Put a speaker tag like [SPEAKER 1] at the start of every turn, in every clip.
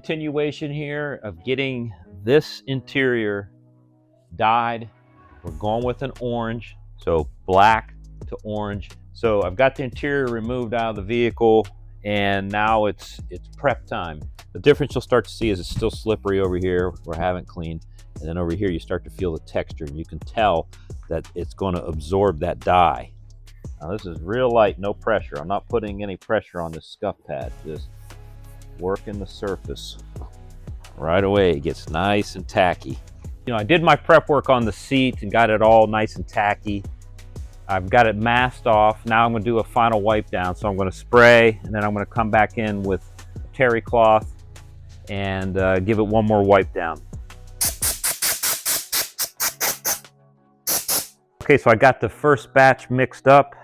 [SPEAKER 1] continuation here of getting this interior dyed. We're going with an orange, so black to orange. So I've got the interior removed out of the vehicle, and now it's prep time. The difference you'll start to see is it's still slippery over here where I haven't cleaned, and then over here you start to feel the texture, and you can tell that it's going to absorb that dye. Now this is real light, no pressure. I'm not putting any pressure on this scuff pad, just working the surface. Right away it gets nice and tacky. You know, I did my prep work on the seat and got it all nice and tacky. I've got it masked off. Now I'm going to do a final wipe down. So I'm going to spray, and then I'm going to come back in with terry cloth and give it one more wipe down. Okay, so I got the first batch mixed up.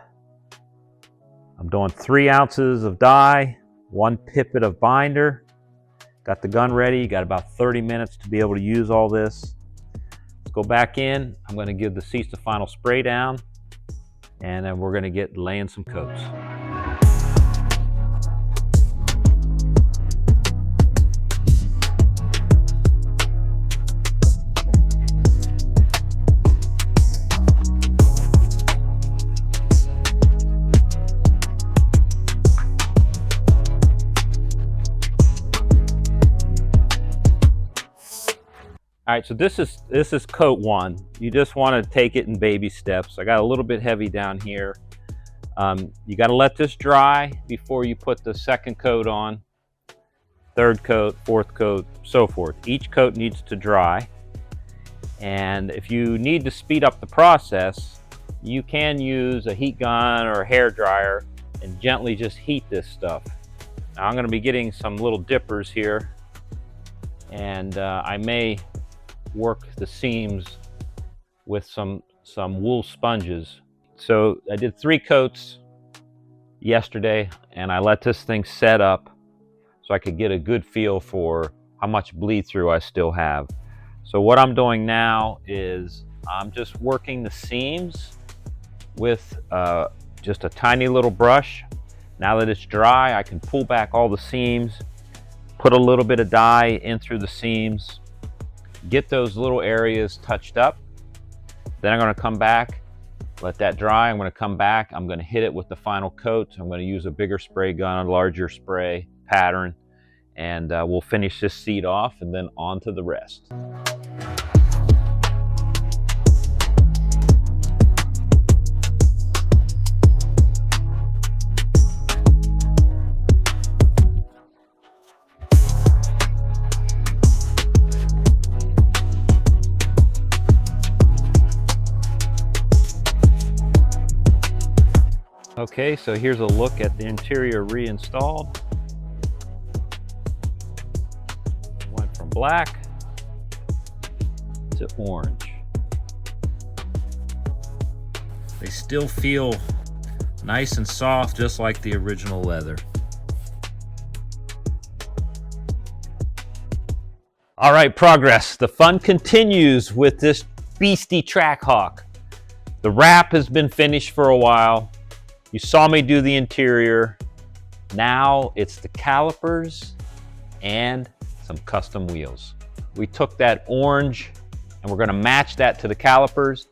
[SPEAKER 1] I'm doing 3 ounces of dye, 1 pipette of binder. Got the gun ready. Got about 30 minutes to be able to use all this. Let's go back in. I'm going to give the seats the final spray down, and then we're going to get laying some coats. All right, so this is coat 1. You just want to take it in baby steps. I got a little bit heavy down here. You got to let this dry before you put the second coat on, third coat, fourth coat, so forth. Each coat needs to dry. And if you need to speed up the process, you can use a heat gun or a hair dryer and gently just heat this stuff. Now I'm going to be getting some little dippers here, and I may work the seams with some wool sponges. So I did 3 coats yesterday, and I let this thing set up so I could get a good feel for how much bleed through I still have. So what I'm doing now is I'm just working the seams with just a tiny little brush. Now that it's dry, I can pull back all the seams, put a little bit of dye in through the seams, get those little areas touched up. Then I'm going to come back, let that dry. I'm going to come back. I'm going to hit it with the final coat. I'm going to use a bigger spray gun, a larger spray pattern, and we'll finish this seat off, and then on to the rest. Okay, so here's a look at the interior reinstalled. Went from black to orange. They still feel nice and soft, just like the original leather. All right, progress. The fun continues with this beastie TrackHawk. The wrap has been finished for a while. You saw me do the interior. Now it's the calipers and some custom wheels. We took that orange and we're gonna match that to the calipers,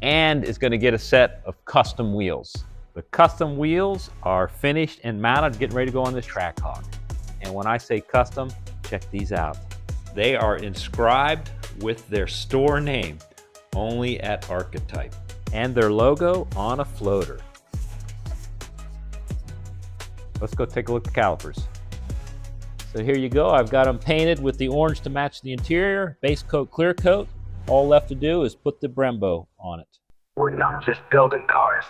[SPEAKER 1] and it's gonna get a set of custom wheels. The custom wheels are finished and mounted, getting ready to go on this TrackHawk. And when I say custom, check these out. They are inscribed with their store name, only at Archetype, and their logo on a floater. Let's go take a look at the calipers. So here you go. I've got them painted with the orange to match the interior, base coat, clear coat. All left to do is put the Brembo on it.
[SPEAKER 2] We're not just building cars,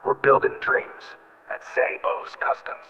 [SPEAKER 2] we're building dreams at Sambo's Customs.